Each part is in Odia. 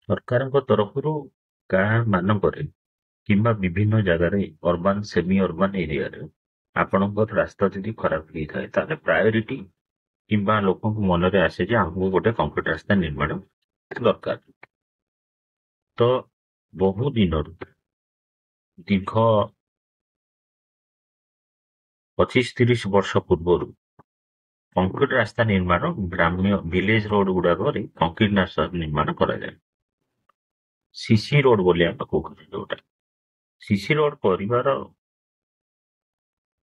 ସରକାରଙ୍କ ତରଫରୁ ଗାଁ ମାନଙ୍କରେ କିମ୍ବା ବିଭିନ୍ନ ଜାଗାରେ ଅର୍ବାନ ସେମି ଅର୍ବାନ ଏରିଆରେ ଆପଣଙ୍କର ରାସ୍ତା ଯଦି ଖରାପ ହେଇଥାଏ ତାହେଲେ ପ୍ରାୟୋରିଟି କିମ୍ବା ଲୋକଙ୍କ ମନରେ ଆସେ ଯେ ଆମକୁ ଗୋଟେ କଂକ୍ରିଟ ରାସ୍ତା ନିର୍ମାଣ ଦରକାର। ତ ବହୁ ଦିନରୁ ଦୀର୍ଘ 25-30 ବର୍ଷ ପୂର୍ବରୁ କଂକ୍ରିଟ ରାସ୍ତା ନିର୍ମାଣ ଗ୍ରାମ୍ୟ ଭିଲେଜ ରୋଡ ଗୁଡାକରେ କଂକ୍ରିଟ ରାସ୍ତା ନିର୍ମାଣ କରାଯାଏ। ସିସି ରୋଡ ବୋଲି ଆମେ କହୁଛୁ ଯୋଉଟା। ସିସି ରୋଡ କରିବାର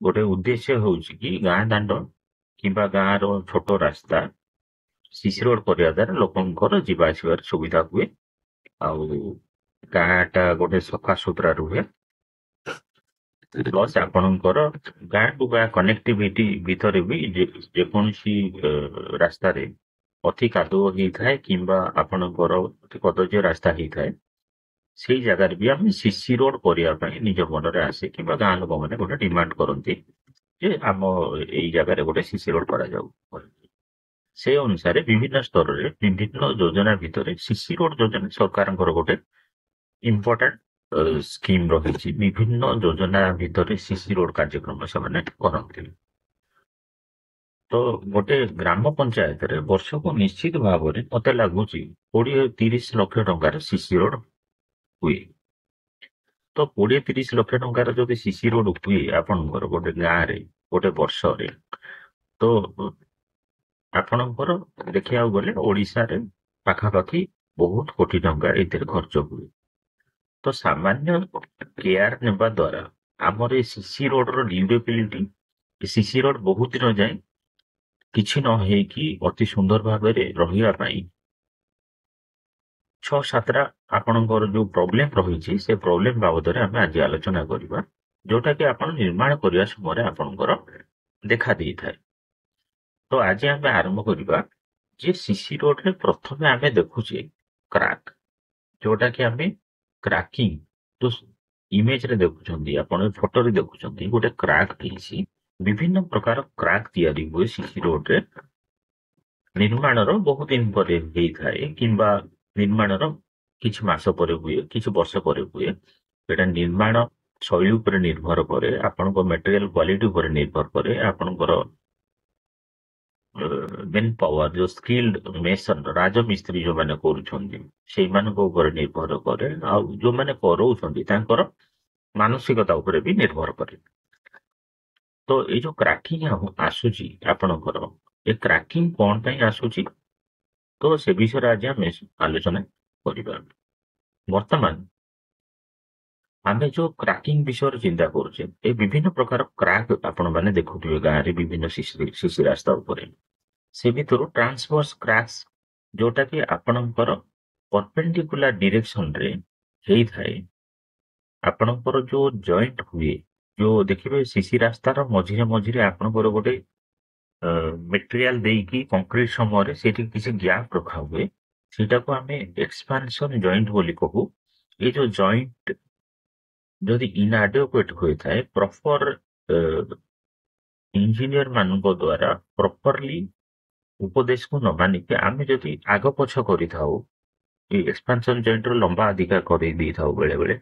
ଗୋଟେ ଉଦ୍ଦେଶ୍ୟ ହେଉଛି କି ଗାଁ ଦାଣ୍ଡ କିମ୍ବା ଗାଁର ଛୋଟ ରାସ୍ତା ସିସି ରୋଡ କରିବା ଦ୍ୱାରା ଲୋକଙ୍କର ଯିବା ଆସିବାର ସୁବିଧା ହୁଏ। ଆଉ ଗାଁଟା ଗୋଟେ ସଫା ସୁତୁରା ରୁହେ। ପ୍ଲସ୍ ଆପଣଙ୍କର ଗାଁ ଟୁ ଗାଁ କନେକ୍ଟିଭିଟି ଭିତରେ ବି ଯେକୌଣସି ରାସ୍ତାରେ ଅତି କାଦୁଅ ହେଇଥାଏ କିମ୍ବା ଆପଣଙ୍କର ଅତି କଦର୍ଯ୍ୟ ରାସ୍ତା ହେଇଥାଏ ସେଇ ଜାଗାରେ ବି ଆମେ ସିସି ରୋଡ କରିବା ପାଇଁ ନିଜ ମନରେ ଆସେ କିମ୍ବା ଗାଁ ଲୋକମାନେ ଗୋଟେ ଡିମାଣ୍ଡ କରନ୍ତି ଯେ ଆମ ଏଇ ଜାଗାରେ ଗୋଟେ ସିସି ରୋଡ କରାଯାଉ। ସେ ଅନୁସାରେ ବିଭିନ୍ନ ସ୍ତରରେ ବିଭିନ୍ନ ଯୋଜନା ଭିତରେ ସିସି ରୋଡ ଯୋଜନା ସରକାରଙ୍କର ଗୋଟେ ଇମ୍ପୋର୍ଟାଣ୍ଟ ସ୍କିମ୍ ରହିଛି। ବିଭିନ୍ନ ଯୋଜନା ଭିତରେ ସିସି ରୋଡ କାର୍ଯ୍ୟକ୍ରମ ସେମାନେ କରନ୍ତି। ତ ଗୋଟେ ଗ୍ରାମ ପଞ୍ଚାୟତରେ ବର୍ଷକୁ ନିଶ୍ଚିତ ଭାବରେ ମତେ ଲାଗୁଛି 20-30 ଲକ୍ଷ ଟଙ୍କାର ସିସି ରୋଡ ହୁଏ। ତ 20-30 ଲକ୍ଷ ଟଙ୍କାର ଯଦି ସିସି ରୋଡ ହୁଏ ଆପଣଙ୍କର ଗୋଟେ ଗାଁରେ ଗୋଟେ ବର୍ଷରେ, ତ ଆପଣଙ୍କର ଦେଖିବାକୁ ଗଲେ ଓଡିଶାରେ ପାଖାପାଖି ବହୁତ କୋଟି ଟଙ୍କା ଏଥିରେ ଖର୍ଚ୍ଚ ହୁଏ। ତ ସାମାନ୍ୟ କେୟାର ନେବା ଦ୍ୱାରା ଆମର ଏ ସିସି ରୋଡର ଡ୍ୟୁରେବିଲିଟି ସିସି ରୋଡ ବହୁତ ଦିନ ଯାଏ କିଛି ନ ହେଇକି ଅତି ସୁନ୍ଦର ଭାବରେ ରହିବା ପାଇଁ 6-7ଟା ଆପଣଙ୍କର ଯୋଉ ପ୍ରୋବ୍ଲେମ ରହିଛି ସେ ପ୍ରୋବ୍ଲେମ ବାବଦରେ ଆମେ ଆଜି ଆଲୋଚନା କରିବା, ଯୋଉଟା କି ଆପଣ ନିର୍ମାଣ କରିବା ସମୟରେ ଆପଣଙ୍କର ଦେଖା ଦେଇଥାଏ। ତ ଆଜି ଆମେ ଆରମ୍ଭ କରିବା ଯେ ସିସି ରୋଡରେ ପ୍ରଥମେ ଆମେ ଦେଖୁଛେ କ୍ରାକ୍, ଯୋଉଟା କି ଆମେ କ୍ରାକିଂ ଯୋଉ ଇମେଜରେ ଦେଖୁଛନ୍ତି ଆପଣ ଫଟୋରେ ଦେଖୁଛନ୍ତି ଗୋଟେ କ୍ରାକ୍ ହେଇଛି। ବିଭିନ୍ନ ପ୍ରକାର କ୍ରାକ୍ ତିଆରି ହୁଏ ସିସି ରୋଡରେ ନିର୍ମାଣର ବହୁ ଦିନ ପରେ ହେଇଥାଏ କିମ୍ବା ନିର୍ମାଣର କିଛି ମାସ ପରେ ହୁଏ, କିଛି ବର୍ଷ ପରେ ହୁଏ। ଏଟା ନିର୍ମାଣ ଶୈଳୀ ଉପରେ ନିର୍ଭର କରେ, ଆପଣଙ୍କ ମେଟେରିଆଲ କ୍ୱାଲିଟି ଉପରେ ନିର୍ଭର କରେ, ଆପଣଙ୍କର ମେନ୍ ପାୱାର ଯୋଉ ସ୍କିଲ୍ଡ ମେସନ ରାଜମିସ୍ତ୍ରୀ ଯୋଉମାନେ କରୁଛନ୍ତି ସେଇମାନଙ୍କ ଉପରେ ନିର୍ଭର କରେ, ଆଉ ଯୋଉମାନେ କରଉଛନ୍ତି ତାଙ୍କର ମାନସିକତା ଉପରେ ବି ନିର୍ଭର କରେ। ତ ଏଇ ଯୋଉ କ୍ରାକିଂ ଆସୁଛି ଆପଣଙ୍କର, ଏ କ୍ରାକିଂ କଣ ପାଇଁ ଆସୁଛି ତ ସେ ବିଷୟରେ ଆଜି ଆମେ ଆଲୋଚନା କରିବା। ବର୍ତ୍ତମାନ ଆମେ ଯୋଉ କ୍ରାକିଂ ବିଷୟରେ ଚିନ୍ତା କରୁଛେ, ଏ ବିଭିନ୍ନ ପ୍ରକାର କ୍ରାକ୍ ଆପଣ ମାନେ ଦେଖୁଥିବେ ଗାଁରେ ବିଭିନ୍ନ ଶିଶି ରାସ୍ତା ଉପରେ। ସେ ଭିତରୁ ଟ୍ରାନ୍ସଭର୍ସ କ୍ରାକ୍ସ ଯୋଉଟା କି ଆପଣଙ୍କର ପରପେଣ୍ଡିକୁଲାର ଡିରେକ୍ସନରେ ହେଇଥାଏ। ଆପଣଙ୍କର ଯୋଉ ଜଏଣ୍ଟ ହୁଏ, ଯୋଉ ଦେଖିବେ ଶିଶି ରାସ୍ତାର ମଝିରେ ମଝିରେ ଆପଣଙ୍କର ଗୋଟେ ମେଟେରିଆଲ ଦେଇକି କଂକ୍ରିଟ ସମୟରେ ସେଇଠି କିଛି ଗ୍ୟାପ୍ ରଖା ହୁଏ, ସେଇଟାକୁ ଆମେ ଏକ୍ସପାନସନ ଜଏଣ୍ଟ ବୋଲି କହୁ। ଏଇ ଯୋଉ ଜଏଣ୍ଟ ଯଦି ଇନଆଡେକୁଏଟ ହୋଇଥାଏ, ପ୍ରପର ଇଞ୍ଜିନିୟର ମାନଙ୍କ ଦ୍ୱାରା ପ୍ରପରଲି ଉପଦେଶକୁ ନ ମାନିକି ଆମେ ଯଦି ଆଗ ପଛ କରିଥାଉ, ଏଇ ଏକ୍ସପାନସନ ଜଏଣ୍ଟର ଲମ୍ବା ଅଧିକା କରି ଦେଇଥାଉ, ବେଳେ ବେଳେ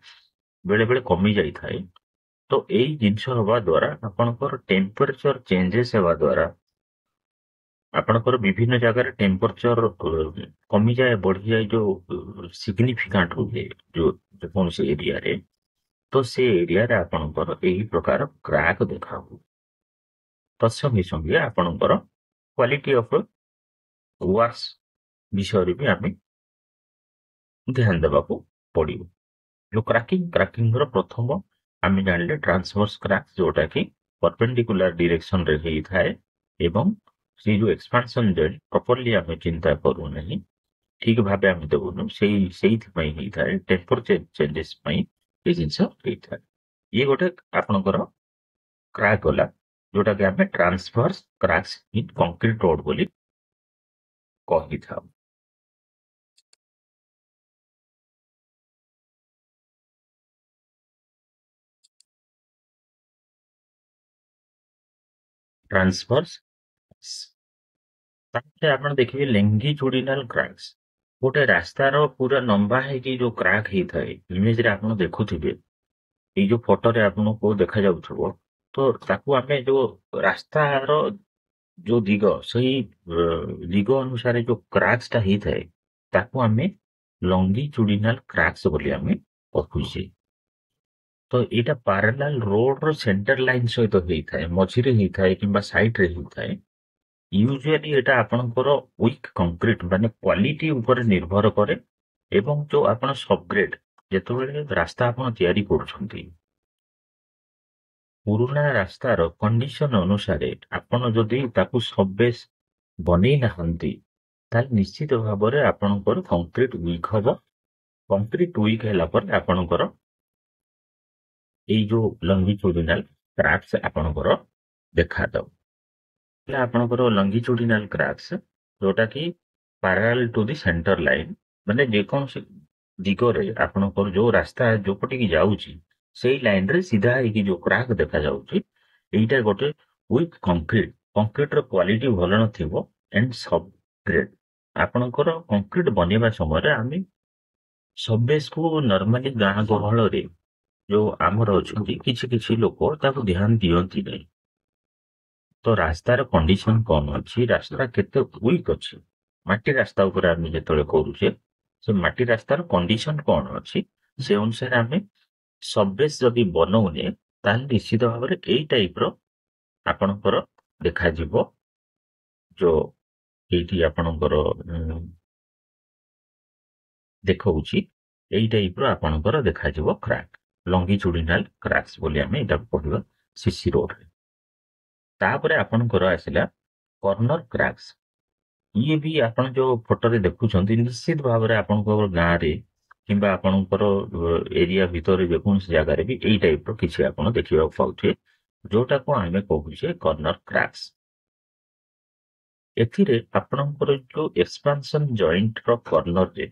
ବେଳେ ବେଳେ କମି ଯାଇଥାଏ। ତ ଏଇ ଜିନିଷ ହେବା ଦ୍ୱାରା ଆପଣଙ୍କର ଟେମ୍ପରେଚର ଚେଞ୍ଜେସ୍ ହେବା ଦ୍ୱାରା ଆପଣଙ୍କର ବିଭିନ୍ନ ଜାଗାରେ ଟେମ୍ପରେଚର କମିଯାଏ, ବଢିଯାଏ, ଯୋଉ ସିଗ୍ନିଫିକାଣ୍ଟ ରୁହେ ଯୋଉ ଯେକୌଣସି ଏରିଆରେ, ତ ସେ ଏରିଆରେ ଆପଣଙ୍କର ଏହି ପ୍ରକାର କ୍ରାକ୍ ଦେଖା ହୁଏ। ତତ୍ସଙ୍ଗେ ସଙ୍ଗେ ଆପଣଙ୍କର କ୍ୱାଲିଟି ଅଫ୍ ୱାର୍କସ ବିଷୟରେ ବି ଆମେ ଧ୍ୟାନ ଦେବାକୁ ପଡିବ। ଯୋଉ କ୍ରାକିଂର ପ୍ରଥମ ଆମେ ଜାଣିଲେ ଟ୍ରାନ୍ସଭର୍ସ କ୍ରାକ୍, ଯୋଉଟା କି ପରପେଣ୍ଡିକୁଲାର ଡିରେକ୍ସନରେ ହେଇଥାଏ ଏବଂ ସେଇ ଯୋଉ ଏକ୍ସପାନସନ ଜଏଣ୍ଟ ପ୍ରପରଲି ଆମେ ଚିନ୍ତା କରୁନାହିଁ, ଠିକ ଭାବେ ଆମେ ଦେବୁନୁ, ସେଇଥିପାଇଁ ହେଇଥାଏ। ଟେମ୍ପରେଚର ଚେଞ୍ଜେସ୍ ପାଇଁ ଏଇ ଜିନିଷ ହେଇଥାଏ। ଇଏ ଗୋଟେ ଆପଣଙ୍କର କ୍ରାକ୍ ଗଲା, ଯୋଉଟା କି ଆମେ transverse cracks in concrete road ବୋଲି କହିଥାଉ। ଟ୍ରାନ୍ସଭର୍ସ ତାପରେ ଆପଣ ଦେଖିବେ ଲେଙ୍ଗିଚୁଡିନାଲ କ୍ରାକ୍ସ। ଗୋଟେ ରାସ୍ତାର ପୁରା ଲମ୍ବା ହେଇକି ଯୋଉ କ୍ରାକ୍ ହେଇଥାଏ, ଇମେଜରେ ଆପଣ ଦେଖୁଥିବେ, ଏଇ ଯୋଉ ଫଟୋରେ ଆପଣଙ୍କୁ ଦେଖାଯାଉଥିବ, ତ ତାକୁ ଆମେ ଯୋଉ ରାସ୍ତାର ଯୋଉ ଦିଗ, ସେଇ ଦିଗ ଅନୁସାରେ ଯୋଉ କ୍ରାକ୍ସ ଟା ହେଇଥାଏ, ତାକୁ ଆମେ ଲଙ୍ଗିଚୁଡିନାଲ କ୍ରାକ୍ସ ବୋଲି ଆମେ କହୁଛେ। ତ ଏଇଟା ପାରାଲାଲ ରୋଡର ସେଣ୍ଟର ଲାଇନ ସହିତ ହେଇଥାଏ, ମଝିରେ ହେଇଥାଏ କିମ୍ବା ସାଇଡରେ ହେଇଥାଏ। ୟୁଜୁଆଲି ଏଇଟା ଆପଣଙ୍କର ୱିକ୍ କଂକ୍ରିଟ ମାନେ କ୍ୱାଲିଟି ଉପରେ ନିର୍ଭର କରେ, ଏବଂ ଯୋଉ ଆପଣ ସବଗ୍ରେଡ ଯେତେବେଳେ ରାସ୍ତା ଆପଣ ତିଆରି କରୁଛନ୍ତି, ପୁରୁଣା ରାସ୍ତାର କଣ୍ଡିସନ ଅନୁସାରେ ଆପଣ ଯଦି ତାକୁ ସବବେସ୍ ବନେଇ ନାହାନ୍ତି, ତାହେଲେ ନିଶ୍ଚିତ ଭାବରେ ଆପଣଙ୍କର କଂକ୍ରିଟ ୱିକ୍ ହବ। କଂକ୍ରିଟ ୱିକ୍ ହେଲା ପରେ ଆପଣଙ୍କର ଏଇ ଯୋଉ ଲଙ୍ଗିଚୁଡିନାଲ କ୍ରାକ୍ସ ଆପଣଙ୍କର ଦେଖାଦବ। ହେଲା ଆପଣଙ୍କର ଲଙ୍ଗିଚୁଡିନାଲ କ୍ରାକ୍ସ, ଯୋଉଟା କି ପାରାଲ ଟୁ ଦି ସେଣ୍ଟର ଲାଇନ, ମାନେ ଯେକୌଣସି ଦିଗରେ ଆପଣଙ୍କର ଯୋଉ ରାସ୍ତା ଯୋଉପଟିକି ଯାଉଛି, ସେଇ ଲାଇନରେ ସିଧା ହେଇକି ଯୋଉ କ୍ରାକ୍ ଦେଖାଯାଉଛି, ଏଇଟା ଗୋଟେ ୱିକ୍ କଂକ୍ରିଟ। କଂକ୍ରିଟର କ୍ୱାଲିଟି ଭଲ ନଥିବ ଆଣ୍ଡ ସବ୍ ଗ୍ରେଡ୍। ଆପଣଙ୍କର କଂକ୍ରିଟ ବନେଇବା ସମୟରେ ଆମେ ସବବେସ୍କୁ ନର୍ମାଲି ଗାଁ ଗହଳରେ ଯୋଉ ଆମର ଅଛନ୍ତି କିଛି କିଛି ଲୋକ ତାକୁ ଧ୍ୟାନ ଦିଅନ୍ତି ନାହିଁ। ତ ରାସ୍ତାର କଣ୍ଡିସନ କଣ ଅଛି, ରାସ୍ତା କେତେ ୱିକ୍ ଅଛି, ମାଟି ରାସ୍ତା ଉପରେ ଆମେ ଯେତେବେଳେ କରୁଛେ, ସେ ମାଟି ରାସ୍ତାର କଣ୍ଡିସନ କଣ ଅଛି, ସେ ଅନୁସାରେ ଆମେ ସବବେସ୍ ଯଦି ବନଉନେ, ତାହେଲେ ନିଶ୍ଚିତ ଭାବରେ ଏଇ ଟାଇପର ଆପଣଙ୍କର ଦେଖାଯିବ। ଯୋଉ ଏଇଠି ଆପଣଙ୍କର ଦେଖଉଛି, ଏଇ ଟାଇପର ଆପଣଙ୍କର ଦେଖାଯିବ କ୍ରାକ୍, ଲଙ୍ଗିଚୁଡିନାଲ କ୍ରାକ୍ସ ବୋଲି ଆମେ ଏଇଟାକୁ କହିବା ସିସି ରୋଡରେ। ତାପରେ ଆପଣଙ୍କର ଆସିଲା କର୍ଣ୍ଣର କ୍ରାକ୍ସ। ଇଏ ବି ଆପଣ ଯୋଉ ଫଟୋରେ ଦେଖୁଛନ୍ତି, ନିଶ୍ଚିତ ଭାବରେ ଆପଣଙ୍କର ଗାଁରେ କିମ୍ବା ଆପଣଙ୍କର ଏରିଆ ଭିତରେ ଯେକୌଣସି ଜାଗାରେ ବି ଏଇ ଟାଇପର କିଛି ଆପଣ ଦେଖିବାକୁ ପାଉଥିବେ, ଯୋଉଟାକୁ ଆମେ କହୁଛେ କର୍ଣ୍ଣର କ୍ରାକ୍ସ। ଏଥିରେ ଆପଣଙ୍କର ଯୋଉ ଏକ୍ସପାନସନ ଜଏଣ୍ଟର କର୍ଣ୍ଣରରେ,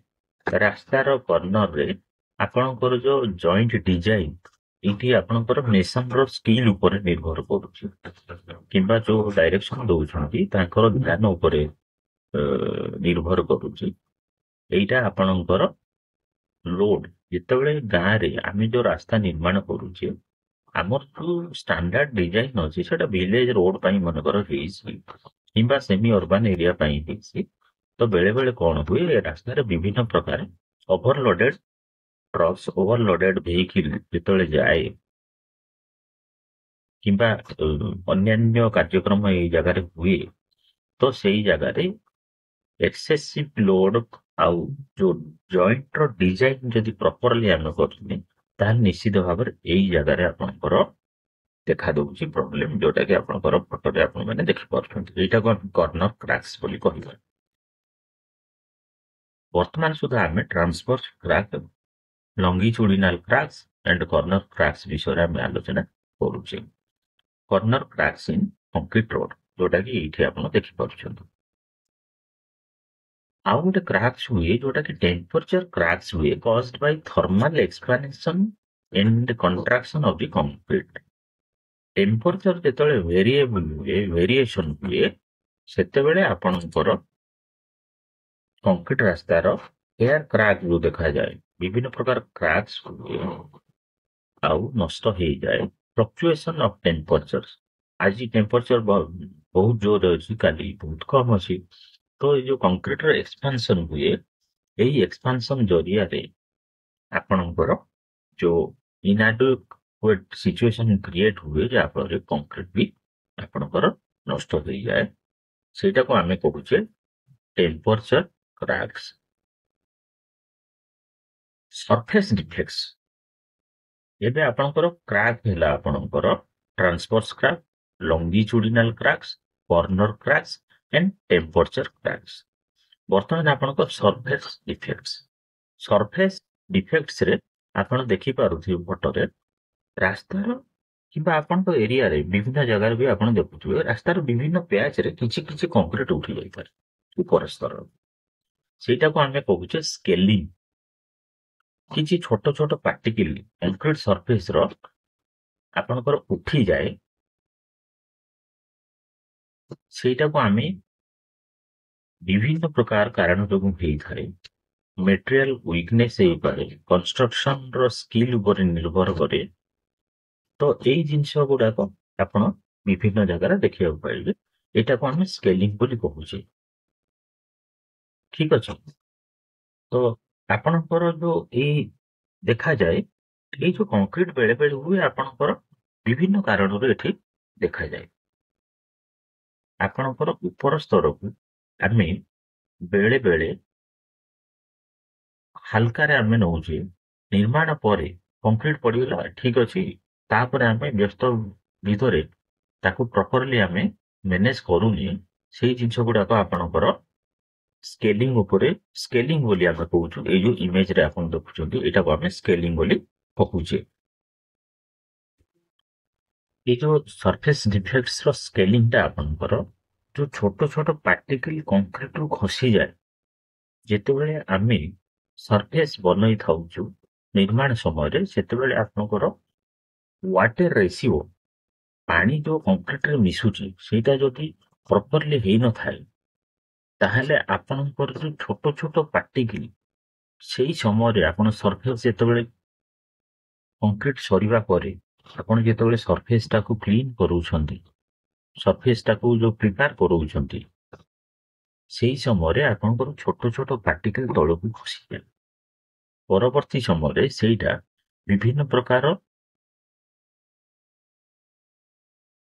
ରାସ୍ତାର କର୍ଣ୍ଣରରେ ଆପଣଙ୍କର ଯୋଉ ଜଏଣ୍ଟ ଡିଜାଇନ, ଏଇଠି ଆପଣଙ୍କର ମେସନର ସ୍କିଲ୍ ଉପରେ ନିର୍ଭର କରୁଛି, କିମ୍ବା ଯୋଉ ଡାଇରେକ୍ସନ ଦଉଛନ୍ତି ତାଙ୍କର ଧ୍ୟାନ ଉପରେ ନିର୍ଭର କରୁଛି। ଏଇଟା ଆପଣଙ୍କର ରୋଡ, ଯେତେବେଳେ ଗାଁରେ ଆମେ ଯୋଉ ରାସ୍ତା ନିର୍ମାଣ କରୁଛେ, ଆମର ଯୋଉ ଷ୍ଟାଣ୍ଡାର୍ଡ ଡିଜାଇନ ଅଛି, ସେଟା ଭିଲେଜ ରୋଡ ପାଇଁ ମନେକର ହେଇଛି କିମ୍ବା ସେମି ଅର୍ବାନ ଏରିଆ ପାଇଁ ହେଇଛି। ତ ବେଳେ ବେଳେ କଣ ହୁଏ, ରାସ୍ତାରେ ବିଭିନ୍ନ ପ୍ରକାର ଓଭରଲୋଡେଡ ଟ୍ରକ୍ସ, ଓଭରଲୋଡେଡ ଭେହିକିଲ ଯେତେବେଳେ ଯାଏ, କିମ୍ବା ଅନ୍ୟାନ୍ୟ କାର୍ଯ୍ୟକ୍ରମ ଏଇ ଜାଗାରେ ହୁଏ, ତ ସେଇ ଜାଗାରେ ଏକ୍ସେସିଭ ଲୋଡ ଆଉ ଯୋଉ ଜଏଣ୍ଟର ଡିଜାଇନ ଯଦି ପ୍ରପରଲି ଆମେ କରୁଛେ, ତାହେଲେ ନିଶ୍ଚିତ ଭାବରେ ଏଇ ଜାଗାରେ ଆପଣଙ୍କର ଦେଖା ଦଉଛି ପ୍ରୋବ୍ଲେମ, ଯୋଉଟା କି ଆପଣଙ୍କର ଫଟୋରେ ଆପଣ ମାନେ ଦେଖିପାରୁଛନ୍ତି। ଏଇଟାକୁ ଆମେ କର୍ଣ୍ଣର କ୍ରାକ୍ସ ବୋଲି କହିବା। ବର୍ତ୍ତମାନ ସୁଦ୍ଧା ଆମେ transverse crack, longitudinal cracks and corner cracks ବିଷୟରେ ଆମେ ଆଲୋଚନା କରୁଛେ। Corner cracks in concrete road, ଯୋଉଟା କି ଏଇଠି ଆପଣ ଦେଖିପାରୁଛନ୍ତି। ଆଉ ଗୋଟେ କ୍ରାକ୍ସ ହୁଏ, ଯୋଉଟା କି ଟେମ୍ପରେଚର କ୍ରାକ୍ସ ହୁଏ, caused by thermal expansion and contraction of the concrete. Temperature ଯେତେବେଳେ ଭେରିଏବଲ ହୁଏ, ଭେରିଏସନ ହୁଏ, ସେତେବେଳେ ଆପଣଙ୍କର କଂକ୍ରିଟ ରାସ୍ତାର ଏୟାର କ୍ରାକ୍ ଯୋଉ ଦେଖାଯାଏ, ବିଭିନ୍ନ ପ୍ରକାର କ୍ରାକ୍ସ ହୁଏ ଆଉ ନଷ୍ଟ ହେଇଯାଏ। ଫ୍ଲକ୍ଚୁଏସନ ଅଫ ଟେମ୍ପରେଚର, ଆଜି ଟେମ୍ପରେଚର ବହୁତ ଜୋରରେ ଅଛି, କାଲି ବହୁତ କମ ଅଛି। ତ ଏଇ ଯୋଉ କଂକ୍ରିଟର ଏକ୍ସପାନସନ ହୁଏ, ଏଇ ଏକ୍ସପାନସନ ଜରିଆରେ ଆପଣଙ୍କର ଯୋଉ ଇନାଡୁକୁଏଟ ସିଚୁଏସନ କ୍ରିଏଟ ହୁଏ, ଯାହାଫଳରେ କଂକ୍ରିଟ ବି ଆପଣଙ୍କର ନଷ୍ଟ ହେଇଯାଏ। ସେଇଟାକୁ ଆମେ କହୁଛେ ଟେମ୍ପରେଚର କ୍ରାକ୍ସ। ସରଫେସ ଡିଫେକ୍ଟସ, ଏବେ ଆପଣଙ୍କର କ୍ରାକ୍ ହେଲା ଆପଣଙ୍କର transverse crack, longitudinal cracks, corner cracks and temperature cracks. ବର୍ତ୍ତମାନ ଆପଣଙ୍କ ସରଫେସ ଡିଫେକ୍ଟସ। ସରଫେସ ଡିଫେକ୍ଟସରେ ଆପଣ ଦେଖିପାରୁଥିବେ ଫଟୋରେ, ରାସ୍ତାର କିମ୍ବା ଆପଣଙ୍କ ଏରିଆରେ ବିଭିନ୍ନ ଜାଗାରେ ବି ଆପଣ ଦେଖୁଥିବେ, ରାସ୍ତାର ବିଭିନ୍ନ ପ୍ୟାଚରେ କିଛି କିଛି କଂକ୍ରିଟ ଉଠି ଯାଇପାରେ ଉପର ସ୍ତର, ସେଇଟାକୁ ଆମେ କହୁଛେ ସ୍କେଲିଂ। କିଛି ଛୋଟ ଛୋଟ ପାର୍ଟିକିଲ କଂକ୍ରିଟ ସରଫେସର ଆପଣଙ୍କର ଉଠିଯାଏ, ସେଇଟାକୁ ଆମେ ବିଭିନ୍ନ ପ୍ରକାର କାରଣ ଯୋଗୁଁ ହେଇଥାଏ, ମେଟେରିଆଲ ୱିକନେସ୍ ହେଇପାରେ, କନଷ୍ଟ୍ରକ୍ସନ ର ସ୍କିଲ୍ ଉପରେ ନିର୍ଭର କରେ। ତ ଏଇ ଜିନିଷ ଗୁଡାକ ଆପଣ ବିଭିନ୍ନ ଜାଗାରେ ଦେଖିବାକୁ ପାଇବେ। ଏଇଟାକୁ ଆମେ ସ୍କେଲିଂ ବୋଲି କହୁଛେ। ଠିକ ଅଛି। ତ ଆପଣଙ୍କର ଯୋଉ ଏଇ ଦେଖାଯାଏ, ଏଇ ଯୋଉ କଂକ୍ରିଟ ବେଳେ ବେଳେ ହୁଏ ଆପଣଙ୍କର ବିଭିନ୍ନ କାରଣରୁ ଏଠି ଦେଖାଯାଏ। ଆପଣଙ୍କର ଉପର ସ୍ତରକୁ ଆମେ ବେଳେ ବେଳେ ହାଲକାରେ ଆମେ ନଉଛେ। ନିର୍ମାଣ ପରେ କଂକ୍ରିଟ ପଡିଗଲା, ଠିକ ଅଛି। ତାପରେ ଆମେ ବ୍ୟସ୍ତ ଭିତରେ ତାକୁ ପ୍ରପରଲି ଆମେ ମ୍ୟାନେଜ କରୁନି। ସେଇ ଜିନିଷ ଗୁଡାକ ଆପଣଙ୍କର ସ୍କେଲିଂ ଉପରେ, ସ୍କେଲିଂ ବୋଲି ଆମେ କହୁଛୁ। ଏଇ ଯୋଉ ଇମେଜ ରେ ଆପଣ ଦେଖୁଛନ୍ତି, ଏଇଟାକୁ ଆମେ ସ୍କେଲିଂ ବୋଲି କହୁଛେ। ଏଇ ଯୋଉ ସରଫେସ୍ ଡିଫେକ୍ଟସ ର ସ୍କେଲିଂ ଟା ଆପଣଙ୍କର ଯୋଉ ଛୋଟ ଛୋଟ ପାର୍ଟିକଲ କଂକ୍ରିଟ ରୁ ଖସିଯାଏ, ଯେତେବେଳେ ଆମେ ସରଫେସ୍ ବନେଇ ଥାଉଛୁ ନିର୍ମାଣ ସମୟରେ, ସେତେବେଳେ ଆପଣଙ୍କର ୱାଟର ରେସିଓ, ପାଣି ଯୋଉ କଂକ୍ରିଟରେ ମିଶୁଛି ସେଇଟା ଯଦି ପ୍ରପରଲି ହେଇନଥାଏ, ତାହେଲେ ଆପଣଙ୍କର ଯୋଉ ଛୋଟ ଛୋଟ ପାର୍ଟିକଲ, ସେଇ ସମୟରେ ଆପଣ ସରଫେସ୍ ଯେତେବେଳେ କଂକ୍ରିଟ ସରିବା ପରେ ଆପଣ ଯେତେବେଳେ ସରଫେସ୍ ଟାକୁ କ୍ଲିନ କରୁଛନ୍ତି, ସରଫେସ୍ ଟାକୁ ଯୋଉ ପ୍ରିପେୟାର କରୁଛନ୍ତି, ସେଇ ସମୟରେ ଆପଣଙ୍କର ଛୋଟ ଛୋଟ ପାର୍ଟିକଲ ତଳକୁ ଖସିଯାଏ। ପରବର୍ତ୍ତୀ ସମୟରେ ସେଇଟା ବିଭିନ୍ନ ପ୍ରକାର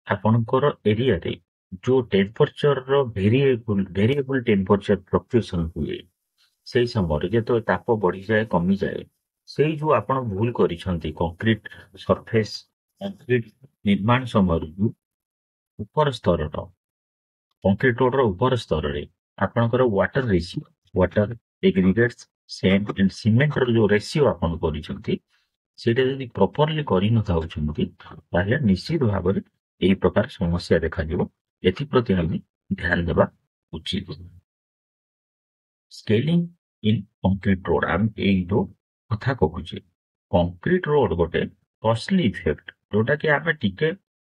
ଆପଣଙ୍କର ଏରିଆରେ ଯୋଉ ଟେମ୍ପରେଚର ଭେରିଏବଲ ଟେମ୍ପରେଚର ଫ୍ଲକ୍ଚୁଏସନ ହୁଏ, ସେଇ ସମୟରେ ଯେତେବେଳେ ତାପ ବଢିଯାଏ କମିଯାଏ, ସେଇ ଯୋଉ ଆପଣ ଭୁଲ କରିଛନ୍ତି କଂକ୍ରିଟ ସରଫେସ୍, କଂକ୍ରିଟ ନିର୍ମାଣ ସମୟରୁ ଉପର ସ୍ତରର କଂକ୍ରିଟ ରୋଡର ଉପର ସ୍ତରରେ ଆପଣଙ୍କର water ratio, water aggregates, sand and ସିମେଣ୍ଟର ଯୋଉ ରେସିଓ ଆପଣ କରିଛନ୍ତି, ସେଇଟା ଯଦି ପ୍ରପରଲି କରିନଥାଉଛନ୍ତି, ତାହେଲେ ନିଶ୍ଚିତ ଭାବରେ ଏହି ପ୍ରକାର ସମସ୍ୟା ଦେଖାଯିବ। ଏଥିପ୍ରତି ଆମେ ଧ୍ୟାନ ଦେବା ଉଚିତ। ସ୍କେଲିଂ ଇନ୍ କଂକ୍ରିଟ ରୋଡ, ଆମେ ଏଇ ଯୋଉ କଥା କହୁଛେ, କଂକ୍ରିଟ ରୋଡ ଗୋଟେ କଷ୍ଟଲି ଇଫେକ୍ଟ, ଯୋଉଟା କି ଆମେ ଟିକେ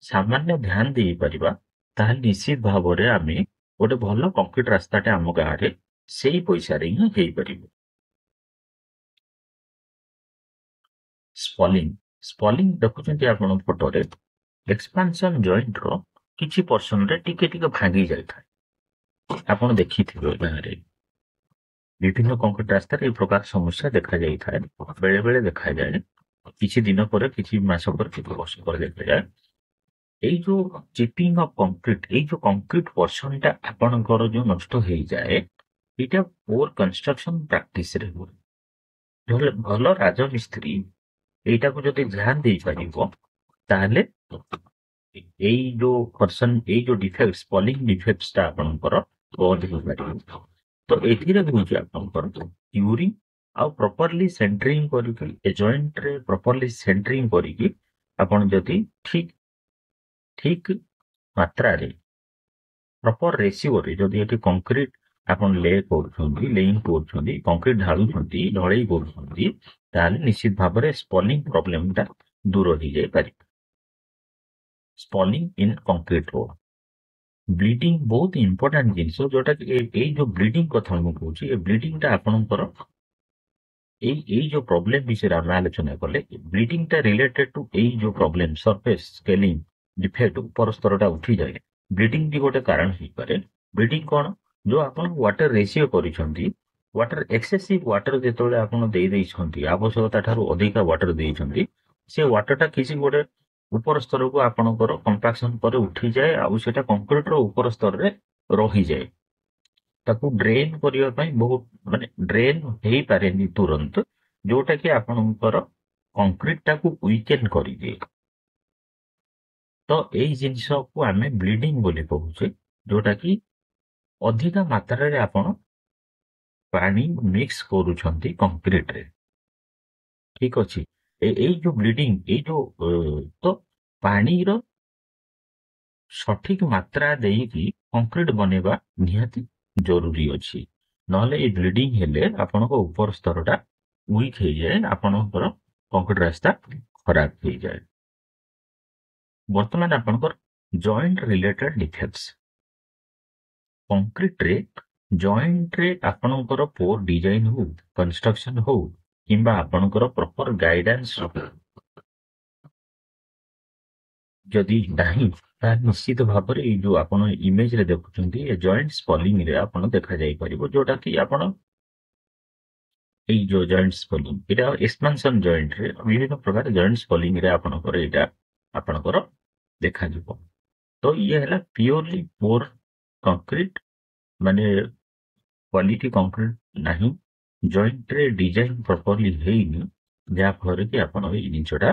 ସାମାନ୍ୟ ଧ୍ୟାନ ଦେଇପାରିବା, ତାହେଲେ ନିଶ୍ଚିତ ଭାବରେ ଆମେ ଗୋଟେ ଭଲ କଂକ୍ରିଟ ରାସ୍ତାଟେ ଆମ ଗାଁରେ ସେଇ ପଇସାରେ ହିଁ ହେଇପାରିବ। ସ୍ପଲିଂ, ସ୍ପଲିଂ ଦେଖୁଛନ୍ତି ଆପଣ ଫଟୋରେ, ଏକ୍ସପାନସନ ଜଏଣ୍ଟର କିଛି ପର୍ସନରେ ଟିକେ ଟିକେ ଭାଙ୍ଗି ଯାଇଥାଏ। ଆପଣ ଦେଖିଥିବେ ଗାଁରେ ବିଭିନ୍ନ କଂକ୍ରିଟ ରାସ୍ତାରେ এই ପ୍ରକାର ସମସ୍ୟା ଦେଖାଯାଇଥାଏ। ବେଳେ ବେଳେ ଦେଖାଯାଏ, କିଛି ଦିନ ପରେ, କିଛି ମାସ ପରେ, କିଛି ବର୍ଷ ପରେ ଦେଖାଯାଏ। ଏଇ ଯୋଉ ଚିପିଂ ଅଫ କଂକ୍ରିଟ, ଏଇ ଯୋଉ କଂକ୍ରିଟ ପର୍ସନଟା ଆପଣଙ୍କର ଯୋଉ ନଷ୍ଟ ହେଇଯାଏ, ଏଇଟା ପୋର କନଷ୍ଟ୍ରକ୍ସନ ପ୍ରାକ୍ଟିସରେ ହୁଏ। ନହେଲେ ଭଲ ରାଜମିସ୍ତ୍ରୀ ଏଇଟାକୁ ଯଦି ଧ୍ୟାନ ଦେଇପାରିବ, ତାହେଲେ ଏଇ ଯୋଉ ପର୍ସନ, ଏଇ ଯୋଉ ଡିଫେକ୍ଟ, ସ୍ପଲିଂ ଡିଫେକ୍ଟଟା ଆପଣଙ୍କର ବନ୍ଦ ହେଇପାରିବ। ତ ଏଥିରେ ହଉଛି ଆପଣଙ୍କର ଟ୍ୟୁରିଂ ଆଉ ପ୍ରପରଲି ସେଣ୍ଟରିଂ କରିକି, ଏ ଜଏଣ୍ଟରେ ପ୍ରପରଲି ସେଣ୍ଟରିଂ କରିକି ଆପଣ ଯଦି ଠିକ ଠିକ ମାତ୍ରାରେ ପ୍ରପର ରେସିଓରେ ଯଦି ଏଠି କଂକ୍ରିଟ ଆପଣ ଲେ କରୁଛନ୍ତି, ଲେଇଂ କରୁଛନ୍ତି, କଂକ୍ରିଟ ଢାଳୁଛନ୍ତି, ଢଳେଇ କରୁଛନ୍ତି, ତାହେଲେ ନିଶ୍ଚିତ ଭାବରେ ସ୍ପଲିଂ ପ୍ରୋବ୍ଲେମଟା ଦୂର ହେଇଯାଇପାରିବ। ସ୍ପଲିଂ ଇନ୍ କଂକ୍ରିଟ ରୋଡ, ବ୍ଲିଡିଂ ବହୁତ ଇମ୍ପୋର୍ଟାଣ୍ଟ ଜିନିଷ, ଯୋଉଟା କି ଏଇ ଯୋଉ ବ୍ଲିଡିଂ କଥା ମୁଁ କହୁଛି, ଏ ବ୍ଲିଡିଂଟା ଆପଣଙ୍କର ଏଇ ଯୋଉ ପ୍ରୋବ୍ଲେମ ବିଷୟରେ ଆମେ ଆଲୋଚନା କଲେ, ବ୍ଲିଡିଂଟା ରିଲେଟେଡ ଟୁ ଏଇ ଯୋଉ ପ୍ରୋବ୍ଲେମ, ସରଫେସ ସ୍କେଲିଂ ଡିଫେକ୍ଟ, ଉପର ସ୍ତରଟା ଉଠିଯାଏ, ବ୍ଲିଡିଂ ବି ଗୋଟେ କାରଣ ହେଇପାରେ। ବ୍ଲିଡିଂ କଣ, ଯୋଉ ଆପଣ ୱାଟର ରେସିଓ କରିଛନ୍ତି, ୱାଟର ଏକ୍ସେସିଭ ୱାଟର ଯେତେବେଳେ ଆପଣ ଦେଇଛନ୍ତି, ଆବଶ୍ୟକତା ଠାରୁ ଅଧିକା ୱାଟର ଦେଇଛନ୍ତି, ସେ ୱାଟରଟା କିଛି ଗୋଟେ ଉପର ସ୍ତରକୁ ଆପଣଙ୍କର କମ୍ପାକ୍ସନ ପରେ ଉଠିଯାଏ, ଆଉ ସେଟା କଂକ୍ରିଟର ଉପର ସ୍ତରରେ ରହିଯାଏ। ତାକୁ ଡ୍ରେନ୍ କରିବା ପାଇଁ ବହୁତ, ମାନେ ଡ୍ରେନ୍ ହେଇପାରେନି ତୁରନ୍ତ, ଯୋଉଟା କି ଆପଣଙ୍କର କଂକ୍ରିଟଟାକୁ ୱିକେନ କରିଦିଏ। ତ ଏଇ ଜିନିଷକୁ ଆମେ ବ୍ଲିଡିଂ ବୋଲି କହୁଛେ, ଯୋଉଟା କି ଅଧିକା ମାତ୍ରାରେ ଆପଣ ପାଣି ମିକ୍ସ କରୁଛନ୍ତି କଂକ୍ରିଟରେ। ଠିକ ଅଛି। ଏଇ ଯୋଉ ବ୍ଲିଡିଂ, ଏଇ ଯୋଉ ତ ପାଣିର ସଠିକ ମାତ୍ରା ଦେଇକି କଂକ୍ରିଟ ବନେଇବା ନିହାତି ଜରୁରୀ ଅଛି। ନହେଲେ ଏଇ ବ୍ଲିଡିଂ ହେଲେ ଆପଣଙ୍କ ଉପର ସ୍ତରଟା ୱିକ୍ ହେଇଯାଏ, ଆପଣଙ୍କର କଂକ୍ରିଟ ରାସ୍ତା ଖରାପ ହେଇଯାଏ। ବର୍ତ୍ତମାନ ଆପଣଙ୍କର ଜଏଣ୍ଟ ରିଲେଟେଡ ଡିଫେକ୍ଟସ, କଂକ୍ରିଟରେ जॉइंट रे आपणकर पोर डिजाइन हो कंस्ट्रक्शन हो किंबा आपणकर प्रॉपर गाइडेंस जदि नहीं तार निश्चित भाव में जो आप इमेज रे देखुଛନ୍ତି ए जॉइंट स्पॉलिंग रे आपण देखा जाई परिबो जोटा कि आपण এই जो जॉइंट स्पॉलिंग एटा एक्सपेंशन जॉइंट रे विभिन्न प्रकार जॉइंट स्पॉलिंग रे आपणकर एटा आपणकर देखा जिवो तो ये है प्योरली पोर कंक्रीट माने क्वालिटी कंक्रीट नहीं जॉइंट रे डिजाइन प्रॉपर्ली हेइनी जहा फल कि आपण ए जिनसटा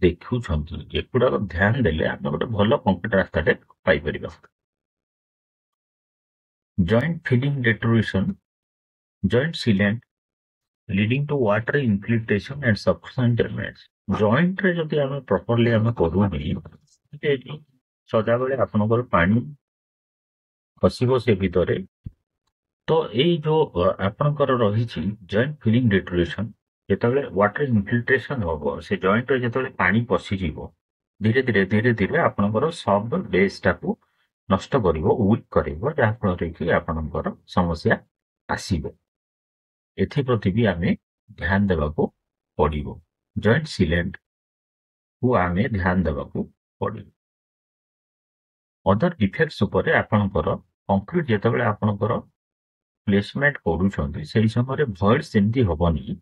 देखुछंती एकुडा ध्यान देले आपण गोटे भलो कंक्रीट रास्ताटे पाई परिबा joint filling deterioration joint sealant leading to water infiltration and sufficient drainage joint रे जदि आमे प्रॉपर्ली आमे करूनी एटी सदा बेले आपनकर पानी फसिबो से भितरे तो एई जो आपनकर रहिछि joint filling deterioration जेतबेले water infiltration होबो से जॉइंट रे जेतबेले पानी पसि जीवो धीरे धीरे आपनकर सब बेस टाकू नष्ट करिवो वीक करिवो जहा फल कि आपनकर समस्या आसीबो एथि प्रति भी आमे ध्यान देबाको पड़िबो जॉइंट सीलेंट को आमे ध्यान देबाको पड़िबो अदर डिफेक्ट्स उपरे आपनकर कंक्रीट जेतबेले आपनकर प्लेसमेंट करूछंती सेही समय भॉइड सेमती होबनी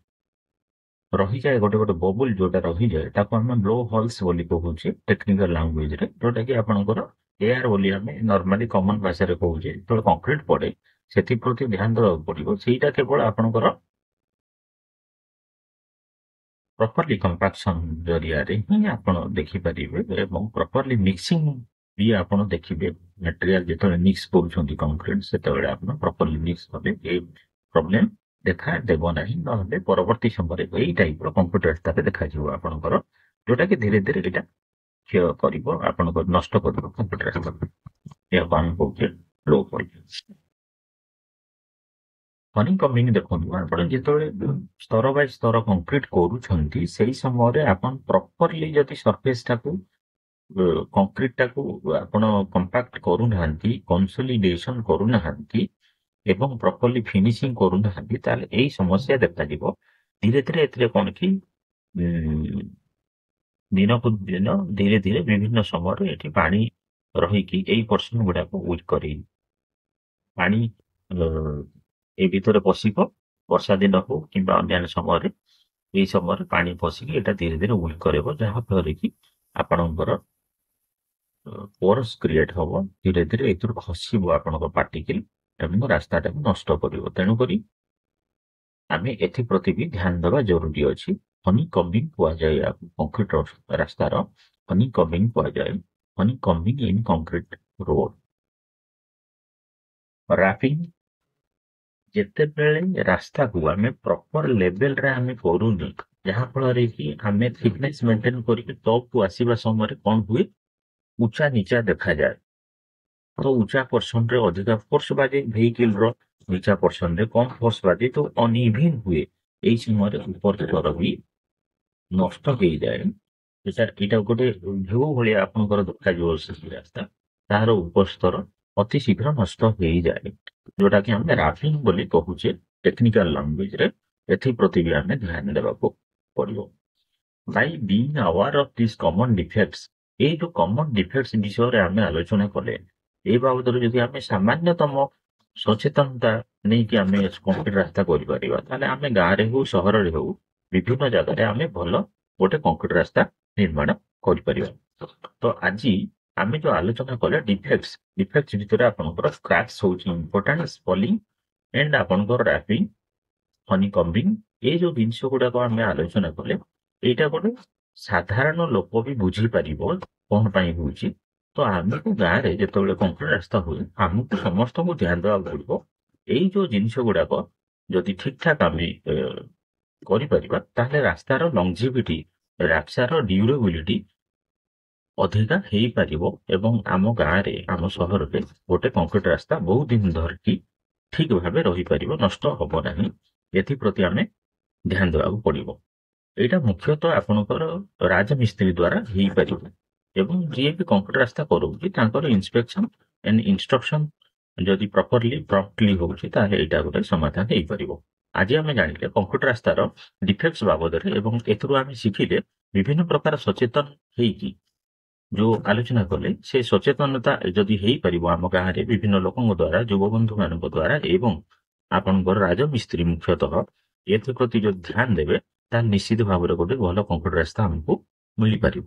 रही जाए गोटे गोटे बबुल जोटा रही जाए ताको हम ब्लो होल्स बोली कहूचे टेक्निकल लैंग्वेज रे जोटा कि आपनकर एयर बोली हमें नॉर्मली कॉमन भाषा रे कहूचे तो कंक्रीट पड़े सेति प्रति ध्यान देबाको पड़िबो सेटा केवल आपनकर प्रॉपर्ली कंपैक्शन जरिया रे ही आपण देखि परिबे एवं प्रॉपर्ली मिक्सिंग भी आपण देखिबे मटेरियल जेतले मिक्स करूछंती कंक्रीट सेतबेले आपण प्रॉपर्ली मिक्स कबे ए प्रॉब्लम देखा देबो नाही नहले परवर्ती समय एई टाइप रो कंप्यूटर रास्ता देखा जिवो आपणकर जोटा कि धीरे धीरे एटा क्षय करिवो आपणकर नष्ट करिवो कंप्यूटर रास्ता या पानी पहुंचे लो पड़े हनीकॉम्बिंग देखନ୍ତୁ ଆପଣ ଯେତେବେଳେ ସ୍ତର ବାଇ ସ୍ତର କଂକ୍ରିଟ କରୁଛନ୍ତି ସେଇ ସମୟରେ ଆପଣ ପ୍ରପରଲି ଯଦି ସରଫେସ ଟାକୁ କଂକ୍ରିଟ ଟାକୁ ଆପଣ କମ୍ପାକ୍ଟ କରୁନାହାନ୍ତି କନସୋଲିଡେସନ କରୁନାହାନ୍ତି ଏବଂ ପ୍ରପରଲି ଫିନିସିଂ କରୁନାହାନ୍ତି ତାହେଲେ ଏଇ ସମସ୍ୟା ଦେଖାଯିବ ଧୀରେ ଧୀରେ ଏଥିରେ କଣ କି ଦିନକୁ ଦିନ ଧୀରେ ଧୀରେ ବିଭିନ୍ନ ସମୟରେ ଏଠି ପାଣି ରହିକି ଏଇ ପର୍ସନ ଗୁଡାକ ୱିକ୍ କରେଇ ପାଣି ए भितर पशिब वर्षा दिन हो कि अन्य समय यही समय पानी पशिक एटा धीरे धीरे वीक करेबो जहा फल कि आपणकर पोरस क्रिएट हम धीरे धीरे एथुर खसिबो आपणकर पार्टिकल एवं रास्ताटा नष्ट करिवो तेणु करी आमे एथि प्रति भी ध्यान देवा जरूरी अछि हनीकॉम्बिंग कुआ जाय कंक्रीट रास्तार हनीकॉम्बिंग कुआ जाय हनीकॉम्बिंग इन कंक्रीट रोड रैपिंग जेतेबेले रास्ता को आमे प्रॉपर लेवल रे आमे करूनी जहा फल कि आमे थिकनेस मेंटेन करके टॉप को आसीबा समय कोन हुए ऊंचा नीचा देखा जाए तो ऊंचा पोर्शन रे अधिक फोर्स बाजे व्हीकल रो नीचा पोर्शन रे कम फोर्स बाजे तो अनइवन हुए एई समय ऊपर स्तर भी नष्ट हो जाए एटा गोटे व्यू भलिया आपनकर देखा जो रास्ता तार ऊपर स्तर अति शीघ्र नष्ट हो जाए जोटा कि हमें राफिंग बोली कहूचे टेक्निकल लैंग्वेज रे एथि प्रति भी हमें ध्यान देबाको पड़िबो by being aware of this common defects ए जो कॉमन डिफेक्ट्स विषय रे हमें आलोचना कले ए बाबद रे जदि हमें सामान्यतम सचेतनता नहीं कि हमें कंक्रीट रास्ता करि परिबा ताले हमें गां रे हो शहर रे हो विभिन्न जगह रे हमें भलो गोटे कंक्रीट रास्ता निर्माण करि परिबा तो आजि आमे जो आलोचना कले डिफेक्ट्स भितर आपनकर क्रैक्स होची इंपोर्टेंट स्पॉलिंग एंड आपनकर रैपिंग हनीकॉम्बिंग ए जो जिंस गुडा को आमे आलोचना कले एटा गोटे साधारण लोक भी बुझी परिबो कोन पई होची तो आमे को गां रे जेतबेले कंक्रीट रास्ता होय हमकु समस्त को ध्यान देबा पड़िबो एई जो जिंस गुडा को जदि ठीक ठाक आमे करि परिबा ताले रास्तार लॉन्जिविटी रास्तार ड्यूरेबिलिटी अधिका हेई पारिबो एवं आम गाँ रे आम शहर रे गोटे कंक्रीट रास्ता बहुत दिन धरकी ठीक भाबे रही पारिबो नष्ट हबो नाही एथि प्रति आमे ध्यान देबाक पड़िबो एटा मुख्यतः आपनकर राजमिस्त्री द्वारा हेई पारिबो एवं जे भी कंक्रीट रास्ता करूची तांकर इंस्पेक्शन एंड इंस्ट्रक्शन ଯଦି ପ୍ରପରଲି ହଉଛି ତାହେଲେ ଏଇଟା ଗୋଟେ ସମାଧାନ ହେଇପାରିବ। ଆଜି ଆମେ ଜାଣିଲେ କଂକ୍ରିଟ ରାସ୍ତାର ଡିଫେକ୍ଟସ ବାବଦରେ ଏବଂ ଏଥିରୁ ଆମେ ଶିଖିଲେ ବିଭିନ୍ନ ପ୍ରକାର ସଚେତନ ହେଇକି ଯୋଉ ଆଲୋଚନା କଲେ ସେ ସଚେତନତା ଯଦି ହେଇପାରିବ ଆମ ଗାଁରେ ବିଭିନ୍ନ ଲୋକଙ୍କ ଦ୍ୱାରା ଯୁବବନ୍ଧୁ ମାନଙ୍କ ଦ୍ୱାରା ଏବଂ ଆପଣଙ୍କର ରାଜମିସ୍ତ୍ରୀ ମୁଖ୍ୟତଃ ଏଥିପ୍ରତି ଯଦି ଧ୍ୟାନ ଦେବେ ତାହେଲେ ନିଶ୍ଚିତ ଭାବରେ ଗୋଟେ ଭଲ କଂକ୍ରିଟ ରାସ୍ତା ଆମକୁ ମିଳିପାରିବ।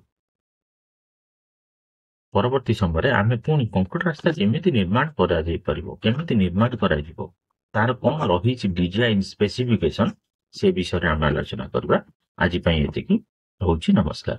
ପରବର୍ତ୍ତୀ ସମୟରେ ଆମେ ପୁଣି କଂକ୍ରିଟ ରାସ୍ତା କେମିତି ନିର୍ମାଣ କରାଯାଇପାରିବ, କେମିତି ନିର୍ମାଣ କରାଯିବ, ତାର କଣ ରହିଛି ଡିଜାଇନ ସ୍ପେସିଫିକେସନ, ସେ ବିଷୟରେ ଆମେ ଆଲୋଚନା କରିବା। ଆଜି ପାଇଁ ଏତିକି, ରହୁଛି, ନମସ୍କାର।